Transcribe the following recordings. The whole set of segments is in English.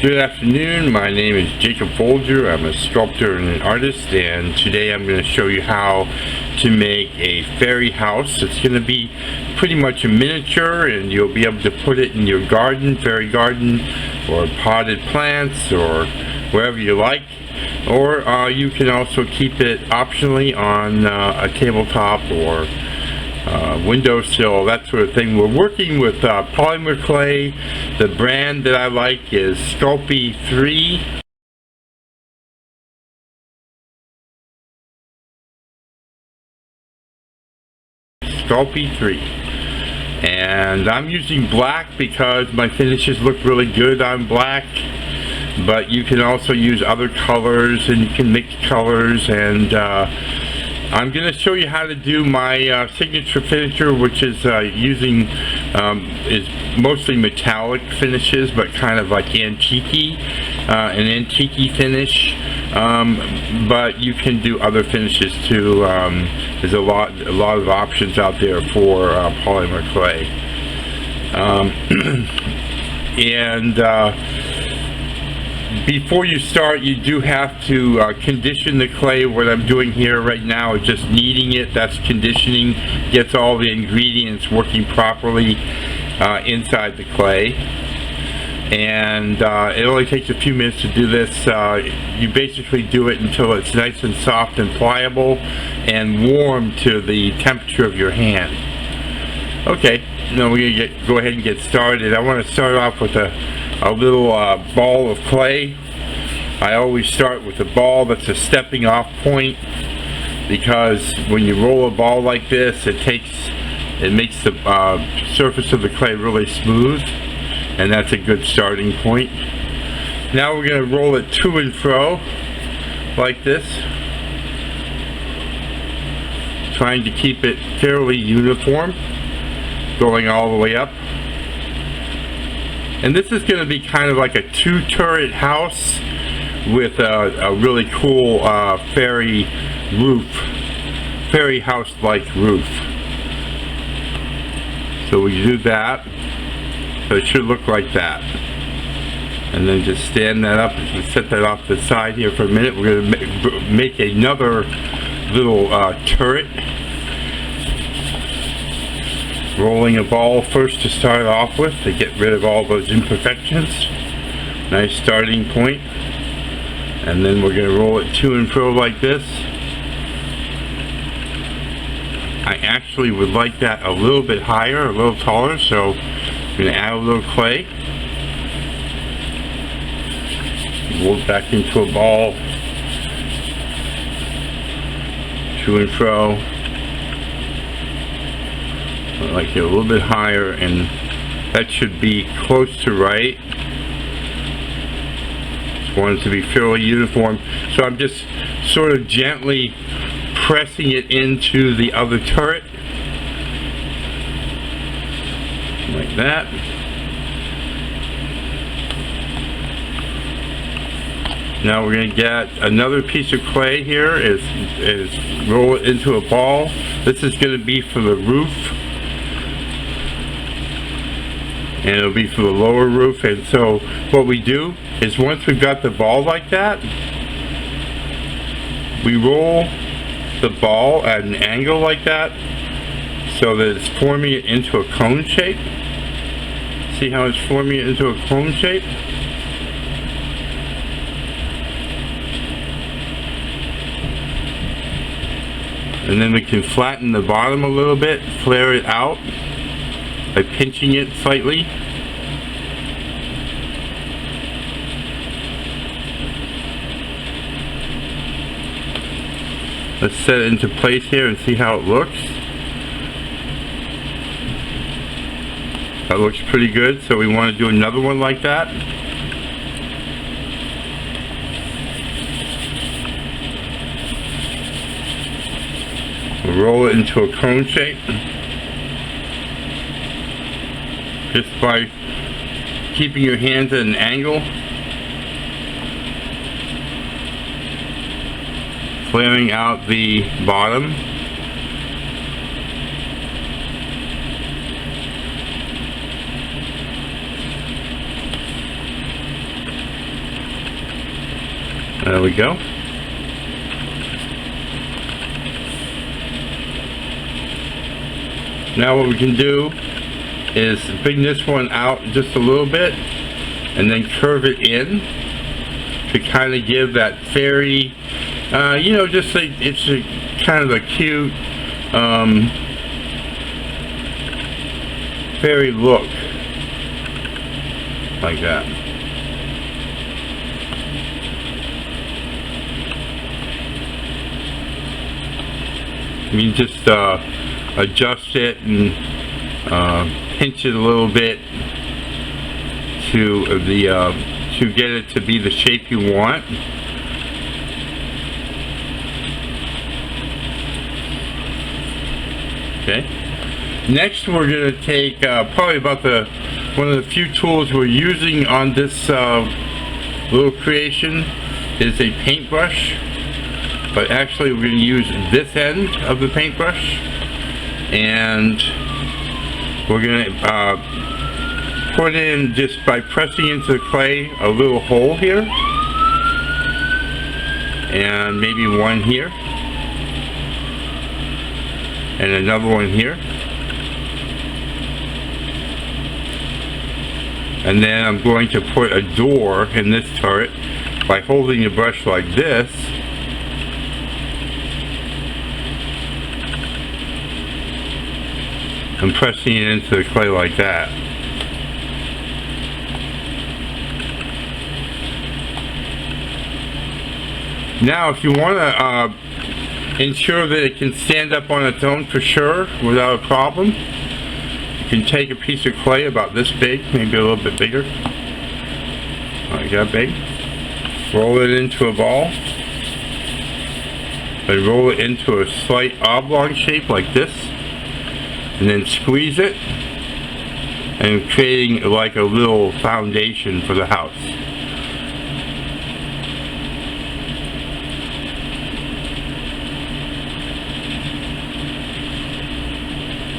Good afternoon, my name is Jacob Folger. I'm a sculptor and an artist, and today I'm going to show you how to make a fairy house. It's going to be pretty much a miniature, and you'll be able to put it in your garden, fairy garden, or potted plants, or wherever you like. Or you can also keep it optionally on a tabletop or windowsill, that sort of thing. We're working with Polymer clay. The brand that I like is Sculpt 3. Sculpt 3. And I'm using black because my finishes look really good on black. But you can also use other colors, and you can mix colors, and I'm going to show you how to do my signature finisher, which is using is mostly metallic finishes, but kind of like antique, an antique finish. But you can do other finishes too. There's a lot of options out there for polymer clay, before you start, you do have to condition the clay. What I'm doing here right now is just kneading it. That's conditioning, gets all the ingredients working properly inside the clay. And it only takes a few minutes to do this. You basically do it until it's nice and soft and pliable and warm to the temperature of your hand. Okay, now we're going to go ahead and get started. I want to start off with a little ball of clay. I always start with a ball that's a stepping off point, because when you roll a ball like this, it makes the surface of the clay really smooth, and that's a good starting point. Now we're going to roll it to and fro like this, trying to keep it fairly uniform, going all the way up. And this is going to be kind of like a two-turret house with a really cool fairy house-like roof. So we do that. So it should look like that. And then just stand that up and set that off to the side here for a minute. We're going to make another little turret. Rolling a ball first to start off with to get rid of all those imperfections. Nice starting point. And then we're going to roll it to and fro like this. I actually would like that a little bit higher, a little taller, so I'm going to add a little clay. Roll it back into a ball. To and fro. I like it a little bit higher, and that should be close to right. Just want it to be fairly uniform. So I'm just sort of gently pressing it into the other turret. Like that. Now we're going to get another piece of clay here, is roll it into a ball. This is going to be for the roof. And it'll be for the lower roof. And so what we do is, once we've got the ball like that, we roll the ball at an angle like that, so that it's forming it into a cone shape. See how it's forming it into a cone shape? And then we can flatten the bottom a little bit, flare it out by pinching it slightly. Let's set it into place here and see how it looks. That looks pretty good, so we want to do another one like that. We'll roll it into a cone shape. Just by keeping your hands at an angle, flaring out the bottom. There we go. Now what we can do is bring this one out just a little bit and then curve it in to kind of give that fairy, you know, just like it's a kind of a cute fairy look like that. You just adjust it and pinch it a little bit to to get it to be the shape you want. Okay. Next, we're going to take probably about one of the few tools we're using on this little creation is a paintbrush. But actually we're going to use this end of the paintbrush, and we're going to put in, just by pressing into the clay, a little hole here, and maybe one here, and another one here, and then I'm going to put a door in this turret by holding the brush like this. And pressing it into the clay like that. Now if you want to ensure that it can stand up on its own for sure without a problem, you can take a piece of clay about this big, maybe a little bit bigger, like that big, roll it into a ball, and roll it into a slight oblong shape like this, and then squeeze it, and creating like a little foundation for the house.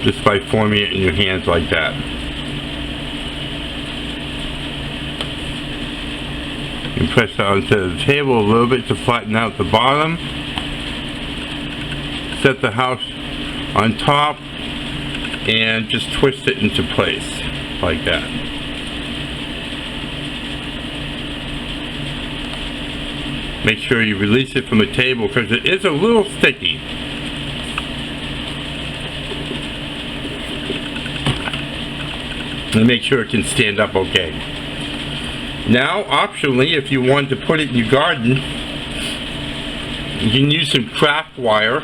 Just by forming it in your hands like that. You press it onto the table a little bit to flatten out the bottom. Set the house on top and just twist it into place like that. Make sure you release it from the table because it is a little sticky. And make sure it can stand up okay. Now, optionally, if you want to put it in your garden, you can use some craft wire.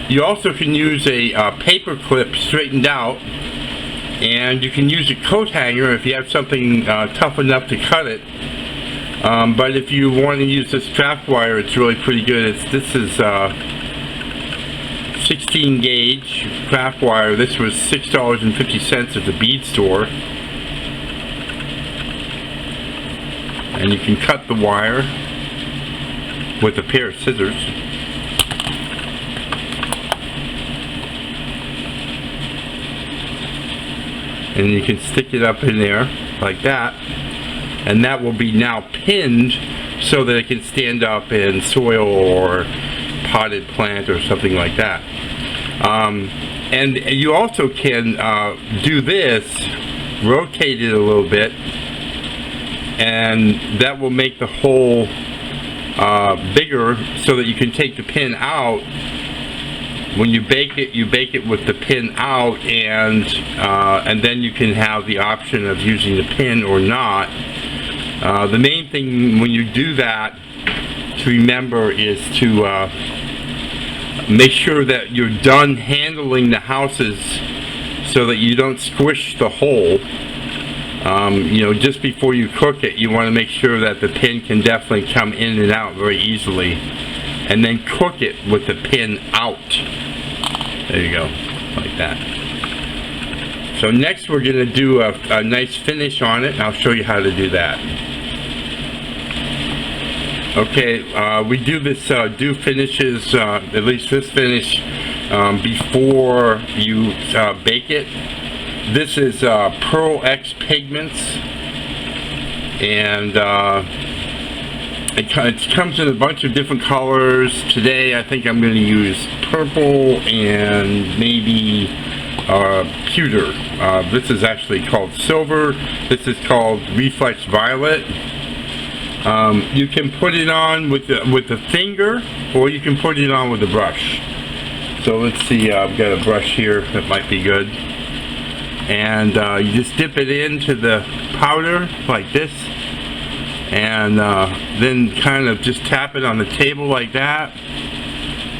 You also can use a paper clip straightened out, and you can use a coat hanger if you have something tough enough to cut it. But if you want to use this craft wire, it's really pretty good. This is 16 gauge craft wire. This was $6.50 at the bead store. And you can cut the wire with a pair of scissors. And you can stick it up in there like that, and that will be now pinned so that it can stand up in soil or potted plant or something like that. And you also can do this, rotate it a little bit, and that will make the hole bigger so that you can take the pin out. When you bake it with the pin out, and then you can have the option of using the pin or not. The main thing when you do that to remember is to make sure that you're done handling the houses so that you don't squish the hole. You know, just before you cook it, you want to make sure that the pin can definitely come in and out very easily, and then cook it with the pin out. There you go, like that. So next we're going to do a nice finish on it, and I'll show you how to do that. Okay, we do this do finishes, at least this finish, before you bake it. This is Pearl X pigments, and it comes in a bunch of different colors. Today I think I'm going to use purple and maybe pewter. This is actually called silver. This is called reflex violet. You can put it on with the finger, or you can put it on with a brush. So let's see, I've got a brush here that might be good. And you just dip it into the powder like this, and then kind of just tap it on the table like that.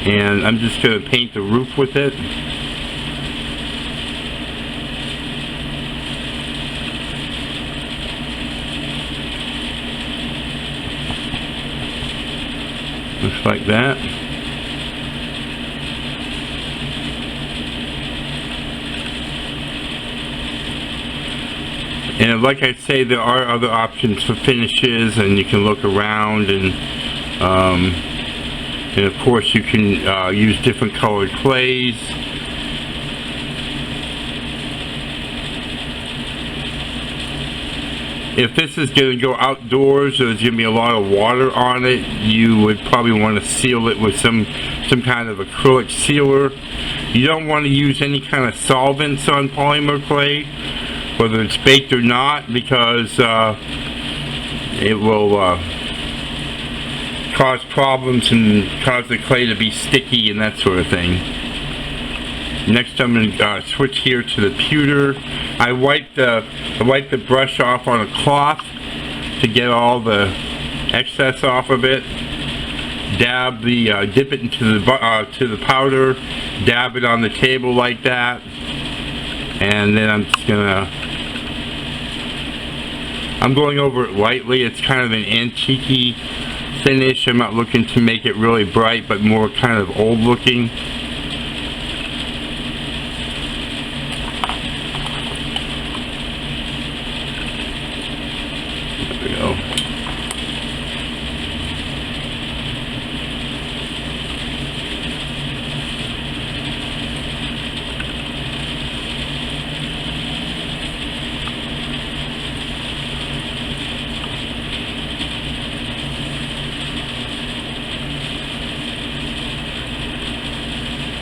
And I'm just going to paint the roof with it. Just like that. And like I say, there are other options for finishes, and you can look around, and of course you can use different colored clays. If this is going to go outdoors, there's going to be a lot of water on it, you would probably want to seal it with some kind of acrylic sealer. You don't want to use any kind of solvents on polymer clay, whether it's baked or not, because it will cause problems and cause the clay to be sticky and that sort of thing. Next I'm going to switch here to the pewter. I wipe the brush off on a cloth to get all the excess off of it. Dip it into the powder, dab it on the table like that, and then I'm going over it lightly. It's kind of an antique-y finish. I'm not looking to make it really bright, but more kind of old looking. There we go.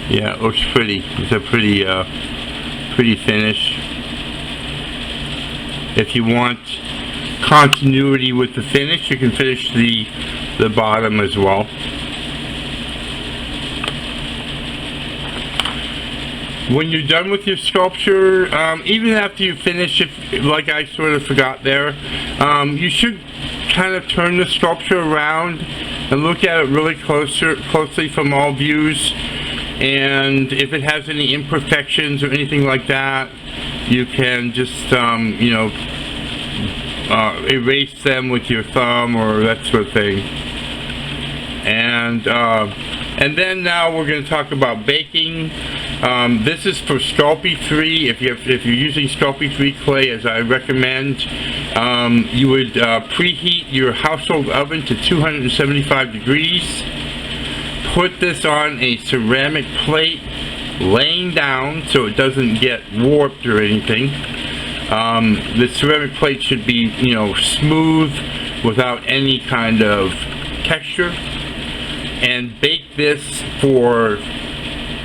Yeah, it looks pretty. It's a pretty finish. If you want continuity with the finish, you can finish the bottom as well. When you're done with your sculpture, even after you finish it, like I sort of forgot there, you should kind of turn the sculpture around and look at it really closely from all views. And if it has any imperfections or anything like that, you can just erase them with your thumb or that sort of thing. And then now we're going to talk about baking. This is for Sculpt 3. If you're using Sculpt 3 clay, as I recommend, you would preheat your household oven to 275 degrees. Put this on a ceramic plate, laying down so it doesn't get warped or anything. The ceramic plate should be, smooth without any kind of texture. And bake this for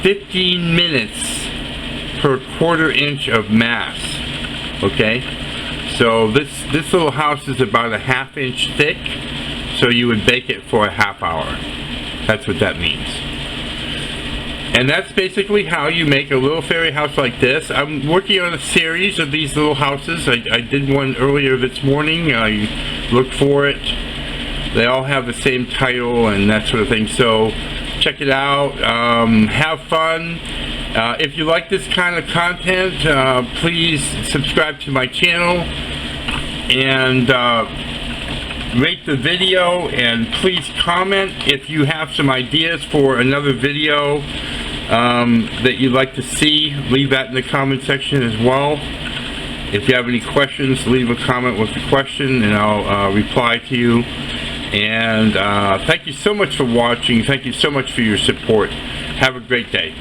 15 minutes per 1/4 inch of mass. Okay? So this little house is about a 1/2 inch thick, so you would bake it for a 1/2 hour. That's what that means. And that's basically how you make a little fairy house like this. I'm working on a series of these little houses. I did one earlier this morning. I looked for it. They all have the same title and that sort of thing. So check it out. Have fun. If you like this kind of content, please subscribe to my channel and rate the video, and please comment if you have some ideas for another video that you'd like to see. Leave that in the comment section as well. If you have any questions, leave a comment with the question and I'll reply to you. And thank you so much for watching. Thank you so much for your support. Have a great day.